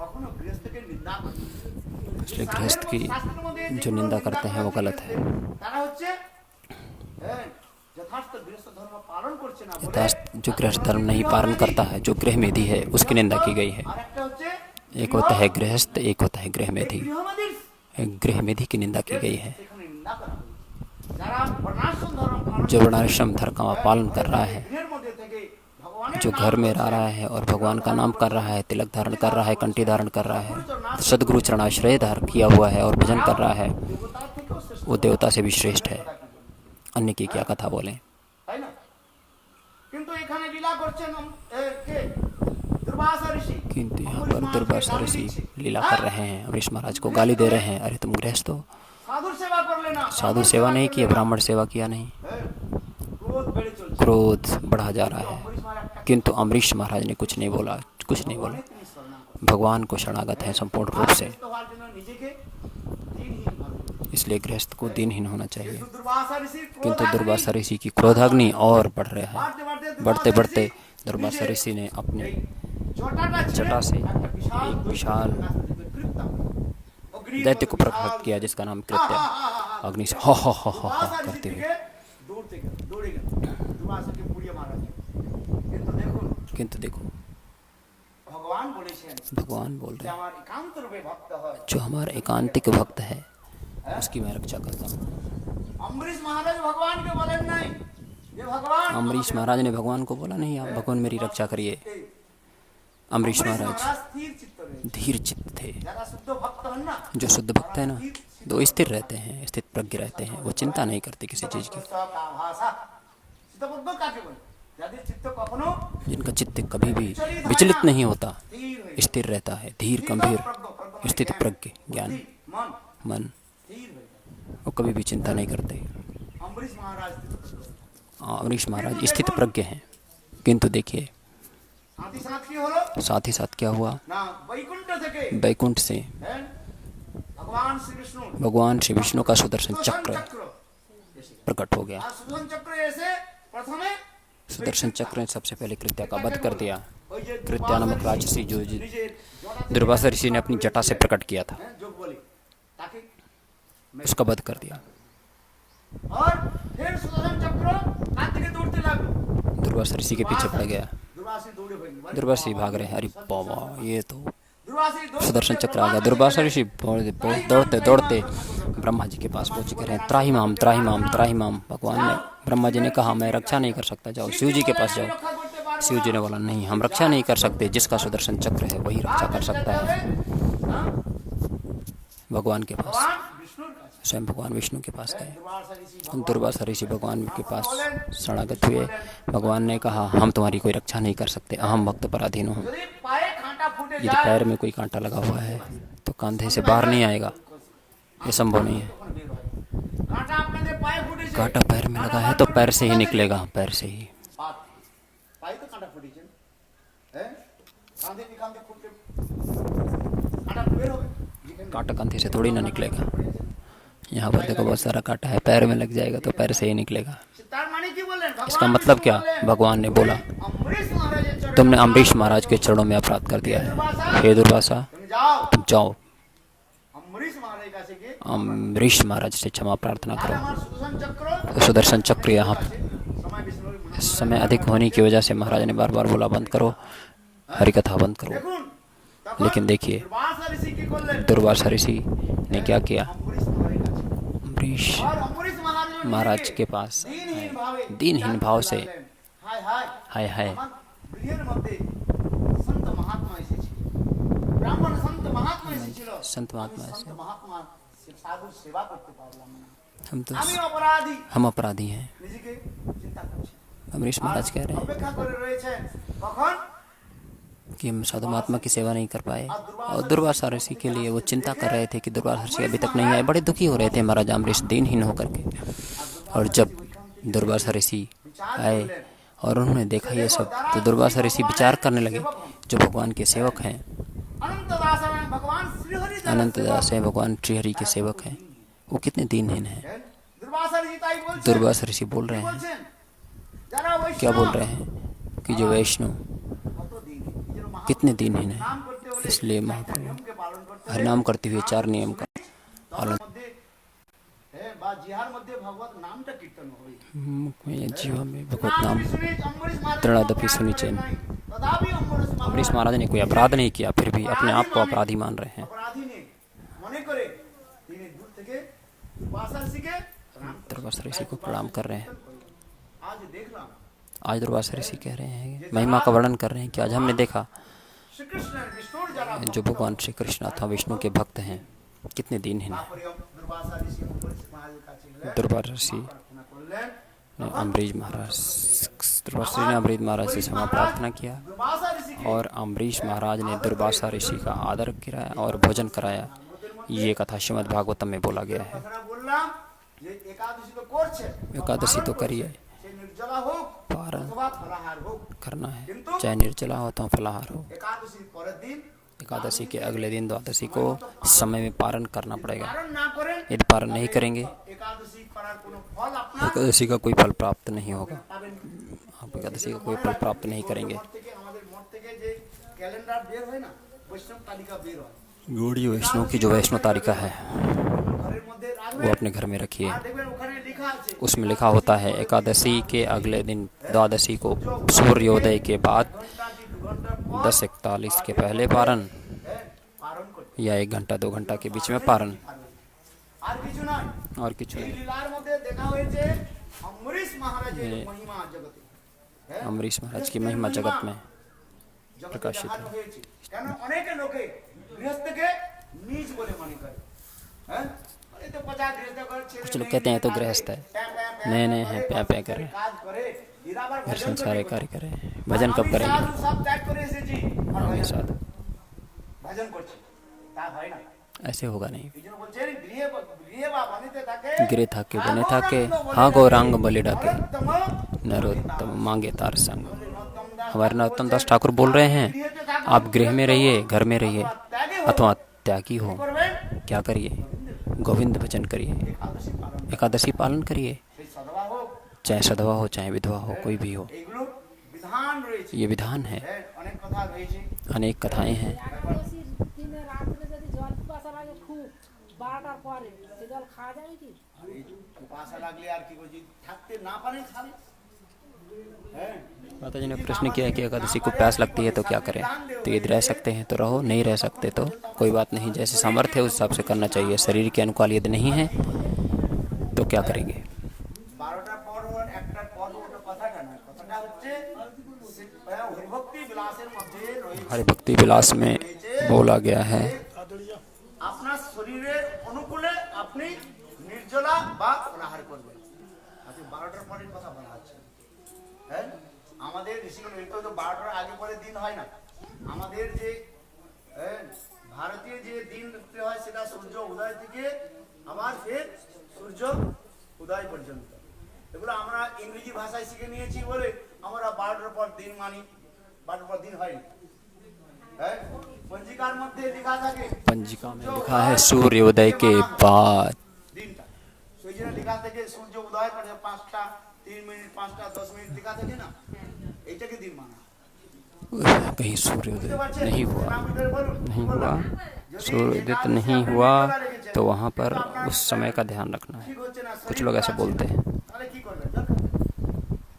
কখনো গৃহস্থকে নিন্দা করবেন না। इसलिए गृहस्थ की শাস্ত্রের মধ্যে जो निंदा करते हैं वो गलत है। তারা হচ্ছে যথার্থ গৃহস্থ ধর্ম পালন করছে না বলে, यथार्थ जो गृहस्थ धर्म नहीं पालन करता है, जो गृह मेधी है उसकी निंदा की गई है। আর একটা হচ্ছে एक होता है गृहस्थ, एक होता है गृह मेधी। গৃহমাদির, एक गृह मेधी की निंदा की गई है। সেখানে নিন্দা করা হয়েছে। যারা বর্ণাশ্রম ধর্ম পালন जो वर्णाश्रम धर्म का पालन कर रहा है, গৃহের মধ্যে থেকে ভগবানের जो घर में रह रहा है और भगवान का नाम कर रहा है, तिलक धारण कर रहा है, कंठी धारण कर रहा है, सदगुरु चरणाश्रय धारण किया हुआ है और भजन कर रहा है, দেবতার থেকেও শ্রেষ্ঠ, वो देवता से भी श्रेष्ठ है। अन्य की क्या कथा बोलें। তাই না? কিন্তু এখানে লীলা করছেন কে? দুর্বাসা ঋষি। किंतु यहाँ पर दुर्वासा ऋषि लीला कर रहे हैं, अम्बरीश महाराज को गाली दे रहे हैं, अरे तुम गृहस्थ हो, साधु सेवा नहीं किया, ब्राह्मण सेवा किया नहीं, क्रोध बढ़ा जा रहा है। किंतु अम्बरीश महाराज ने कुछ नहीं बोला, कुछ नहीं बोला। भगवान को शरणागत है संपूर्ण रूप से, इसलिए गृहस्थ को दीनहीन होना चाहिए। किंतु दुर्वासा ऋषि की क्रोधाग्नि और बढ़ रहा है। बढ़ते बढ़ते दुर्वासा ऋषि ने अपने जटा से एक विशाल दैत्य को प्रकट किया, जिसका नाम कृत्य, अग्नि से हो करते हुए। किंतु देखो भगवान बोल रहे हैं, जो हमारा एकांतिक भक्त है उसकी मैं रक्षा करता हूँ। अम्बरीश महाराज ने भगवान को बोला नहीं, आप भगवान मेरी रक्षा करिए। अम्बरीश महाराज धीर चित्त थे। जो शुद्ध भक्त है ना, दो स्थिर रहते हैं, स्थित प्रज्ञ रहते हैं, वो चिंता नहीं करते किसी चीज की। जिनका चित्त कभी भी विचलित नहीं होता, स्थिर रहता है, धीर गंभीर स्थित प्रज्ञ ज्ञान मन, वो कभी भी चिंता नहीं करते। अम्बरीश महाराज स्थित प्रज्ञ हैं। किंतु देखिए साथ ही साथ क्या हुआ, वैकुंठ से भगवान श्री विष्णु का सुदर्शन चक्र प्रकट हो गया। सुदर्शन चक्र ने सबसे पहले कृत्या का वध कर दिया। कृत्या नामक राक्षसी जो दुर्वासा ऋषि ने अपनी जटा से प्रकट किया था, उसका वध कर दिया। और फिर सुदर्शन चक्र दुर्वासा ऋषि के पीछे पड़ गया। दुर्वासा भाग रहे हैं, अरे बाबा ये तो सुदर्शन चक्र आ गया। दुर्वासा ऋषि दौड़ते दौड़ते ब्रह्मा जी के पास पहुंच गए, त्राही माम त्राही माम त्राही माम। भगवान ने, ब्रह्मा जी ने कहा मैं रक्षा नहीं कर सकता, जाओ शिव जी के पास जाओ। शिव जी ने बोला नहीं, हम रक्षा नहीं कर सकते, जिसका सुदर्शन चक्र है वही रक्षा कर सकता है। भगवान के पास, स्वयं भगवान विष्णु के पास गए। दुर्वासा ऋषि भगवान के पास शरणागत हुए। भगवान ने कहा हम तुम्हारी कोई रक्षा नहीं कर सकते, अहम भक्त पराधीन हूँ। यदि पैर में कोई कांटा लगा हुआ है तो कंधे से बाहर नहीं आएगा, ये संभव नहीं है। कांटा पैर में लगा है तो पैर से ही निकलेगा, पैर से ही। कांटा कंधे से थोड़ी ना निकलेगा। यहाँ पर देखो बहुत सारा कांटा है, पैर में लग जाएगा तो पैर से ही निकलेगा। इसका मतलब क्या, भगवान ने बोला तुमने अम्बरीश महाराज के चरणों में अपराध कर दिया है, हे दुर्वासा तुम जाओ, अम्बरीश महाराज से क्षमा प्रार्थना करो। तो सुदर्शन चक्र यहाँ समय अधिक होने की वजह से महाराज ने बार बार बोला बंद करो, हरिकथा बंद करो। लेकिन देखिए दुर्वासा ऋषि ने क्या किया, अम्बरीश महाराज के पास दीनहीन भाव से हाय हाय संत महात्मा हम अपराधी हैं। अम्बरीश महाराज कह रहे हैं कि हम साधु महात्मा की सेवा नहीं कर पाए, और दुर्वासा ऋषि के लिए वो चिंता कर रहे थे कि दुर्वासा ऋषि अभी तक नहीं आए। बड़े दुखी हो रहे थे महाराज अम्बरीश दीनहीन होकर के। और जब दुर्वासा ऋषि आए और उन्होंने देखा ये सब, तो दुर्वासा ऋषि विचार करने लगे, जो भगवान के सेवक हैं, अनंत दास हैं, भगवान श्रीहरि के सेवक हैं, वो कितने दीनहीन हैं। दुर्वासा ऋषि बोल रहे हैं, क्या बोल रहे हैं कि जो वैष्णव कितने दीनहीन है। इसलिए महाप्रभु हरिनाम करते हुए 4 नियम का पालन। जीवा में भगवत नाम दृढ़ादपि सुनिचैन। अम्बरीश महाराज ने कोई अपराध नहीं किया, फिर भी अपने आप को अपराधी मान रहे हैं। दुर्वासा ऋषि को प्रणाम कर रहे हैं। आज दुर्वासा ऋषि कह रहे हैं, महिमा का वर्णन कर रहे हैं कि आज हमने देखा जो भगवान श्री कृष्ण अथवा विष्णु के भक्त हैं कितने दीनहीन हैं। दुर्वासा ऋषि ने अम्बरीश महाराज से क्षमा प्रार्थना किया, और अम्बरीश महाराज ने दुर्वासा ऋषि का आदर किया और भोजन कराया। ये कथा श्रीमद् भागवतम में बोला गया है। যে একাদশী তো করছে, एकादशी तो करिए, সে নির্জলা হোক पारण অথবা ফলাহার হোক, करना है, चाहे निर्जला हो तो फलाहार हो। একাদশীর পরের দিন एकादशी के अगले दिन द्वादशी को समय में पारण करना पड़ेगा। পালন না করেন, यदि पारण नहीं करेंगे একাদশী করার কোনো ফল আপনার एकादशी का कोई फल प्राप्त नहीं होगा, পাবেন না। आप एकादशी का कोई फल प्राप्त नहीं करेंगे। আমাদের মঠ থেকে যে ক্যালেন্ডার বের হয় না, বৈষ্ণব তালিকা বের হয়, गौड़ी वैष्णव की जो वैष्णव तालिका है ঘরের মধ্যে वो রাখবেন, अपने घर में रखिए। আর দেখবেন ওখানে লেখা আছে उसमें लिखा होता है एकादशी के अगले दिन द्वादशी को सूर्योदय के बाद ঘন্টা কি 2 ঘন্টা পর 10:41 के पहले पारण পালন করতে या 1 घंटा 2 घंटा के बीच में पारण। আর কিছু নয়। और कुछ এই नहीं। লীলার মধ্যে দেখা হয়েছে অমরিশ মহারাজের মহিমা জগতে, হ্যাঁ, अमरीश महाराज की महिमा जगत में জগতে প্রকাশিত দেখানো হয়েছে। কেন অনেকে লোকে গৃহস্থকে নিজ বলে মনে করে, হ্যাঁ, এই তো 50 গৃহস্থ করে ছেলে कुछ लोग कहते हैं तो गृहस्थ है, नए नए हैं, प्या प्या करे, কাজ করে, এরা আবার फिर ভজন संसारे করে। कार्य करे, भजन कब আমি करेंगे? সাধু সব ত্যাগ করে এসেছি আর हम ये साधु, ভজন করছি, তা হয় না। ऐसे होगा नहीं। এই জন্য বলছেন গৃহে বা বাণীতে থাকে गिरे थाके बने थाके, हाँ गौरांग बलि डाके, नरोत्तम मांगे तार संग। हमारे नरोत्तम दास ठाकुर बोल रहे हैं आप गृह में रहिए, घर में रहिए, अथवा त्यागी हो, क्या करिए? गोविंद भजन करिए, एकादशी पालन करिए, সেই সদবা হোক, चाहे सधवा हो चाहे विधवा हो, कोई भी हो। এইগুলো বিধান রয়েছে, ये विधान है, হ্যাঁ, অনেক কথা রয়েছে। अनेक कथाएं हैं। একাদশীর দিনে রাত্রে যদি জল পিপাসা লাগে খুব 12টার পরে সে জল খাওয়া যাবে কি? আর এই পিপাসা লাগলে আর কি করছি, থাকতে না পারে খাবে, হ্যাঁ। माता जी ने प्रश्न किया कि एकादशी को प्यास लगती है तो क्या करें? तो यदि रह सकते हैं तो रहो, नहीं रह सकते तो कोई बात नहीं, जैसे सामर्थ्य है उस हिसाब से करना चाहिए। शरीर के अनुकूल यदि नहीं है तो क्या करेंगे? 12টার পর হোক, 1টার পর হোক, ওটা কথাটা না, কথাটা হচ্ছে হরিভক্তি বিলাসের মধ্যে রয়েছে। हरि भक्ति विलास में बोला गया है আপনার শরীরের অনুকূলে আপনি নির্জলা বা ফলাহার করবেন। আচ্ছা, 12টার পরের কথা বলা হচ্ছে, হ্যাঁ, আমাদের ঋষিগণ বলতে তো 12টার আগে পরে দিন হয় না। আমাদের যে ভারতীয় যে দিন দেখতে হয় সেটা সূর্য উদয় থেকে আবার ফের সূর্য উদয় পর্যন্ত। এগুলো আমরা ইংরেজি ভাষায় শিখে নিয়েছি বলে আমরা 12টার পর দিন মানি, 12টার পর দিন হয়নি। হ্যাঁ, পঞ্জিকার মধ্যে লেখা থাকে पंजिका में लिखा है सूर्योदय के बाद। দিনটা, সেই জন্য লেখা থেকে সূর্য উদয় করে 5টা 3 মিনিট 5টা 10 মিনিট লেখা থাকে না, এইটাকে দিন মানা। कहीं सूर्योदय नहीं हुआ, নাম ধরে বলুন, नहीं हुआ, सूर्योदय नहीं हुआ तो वहाँ पर उस समय का ध्यान रखना है। ঠিক হচ্ছে না, कुछ लोग ऐसे बोलते हैं তাহলে কি করবেন?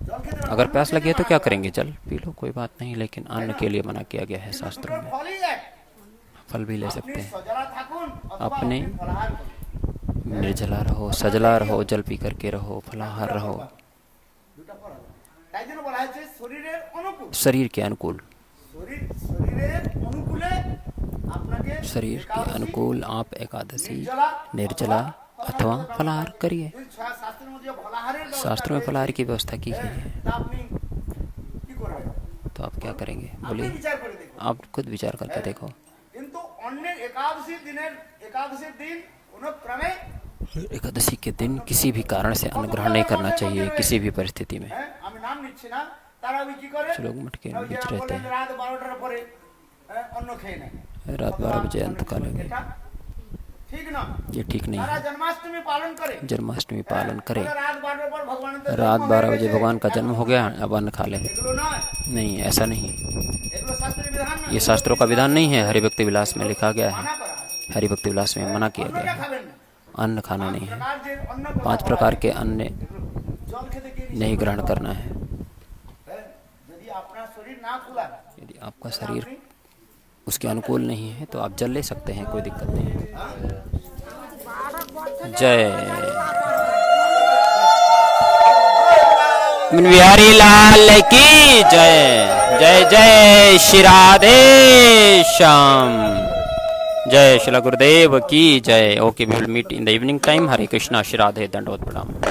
জল খেতে হবে। अगर प्यास लगी है तो क्या करेंगे? जल पी लो, कोई बात नहीं, लेकिन अन्न के लिए मना किया गया है शास्त्रों में। ফলই এক, फल भी ले আপনি सकते हैं, সজলা থাকুন অথবা अपने আপনি ফলাহার করুন। निर्जला रहो, सजला रहो, जल पी करके रहो, फलाहार रहो, দুটা ফল হবে। তাই জন্য বলা হয়েছে শরীরের অনুকূল, शरीर के अनुकूल। শরীরের অনুকূলে আপনাকে शरीर के একাদশী, अनुकूल आप एकादशी নির্জলা निर्जला अथवा फलाहार करिए। শাস্ত্রের মধ্যে ফলাহারের ব্যবস্থা शास्त्रों में फलाहार की व्यवस्था की गई है, তা আপনি কি করবেন? तो आप क्या करेंगे? আপনি बोलिए, বিচার করে দেখুন। आप खुद विचार करके देखो। কিন্তু অন্যের একাদশীর দিন কোনো ক্রমে, एकादशी के दिन किसी भी कारण से अन्न ग्रहण नहीं करना चाहिए, किसी भी परिस्थिति में। হ্যাঁ, আমি নাম নিচ্ছি না, তারা ওই কি করে, कुछ लोग मटके में ওই যে बीच रहते বললেন हैं, রাত 12টার পরে অন্ন খেয়ে নেয়, रात 12 बजे अंत खा लेंगे, এটা ঠিক না। ये ठीक नहीं তারা है। জন্মাষ্টমী পালন করে, जन्माष्टमी पालन करें, বলে রাত 12টার পর ভগবানের তো रात জন্ম 12 হয়ে बजे গেছে। भगवान का जन्म हो गया, अब अन्न खा लेंगे। এগুলো নয়, नहीं, ऐसा नहीं, এগুলো শাস্ত্রের বিধান নয়, ये शास्त्रों का विधान नहीं है। हरिभक्ति विलास में लिखा गया है, মানা করা আছে। हरिभक्ति विलास में मना किया অন্নটা गया है, খাবেন না। अन्न खाना नहीं है। প্রকার যে অন্ন 5 प्रकार के अन्न জল খেতে কে নিষেধ नहीं করে? ग्रहण करना है। হ্যাঁ, যদি আপনার শরীর না খোলা, यदि आपका शरीर उसके अनुकूल नहीं है तो आप जल ले सकते हैं, कोई दिक्कत नहीं है। जय बिहारी लाल की जय। जय जय श्री राधे श्याम। जय श्री गुरुदेव की जय। Okay, we will meet in the evening time. Hare Krishna, Shri Radhe, दंडवत प्रणाम।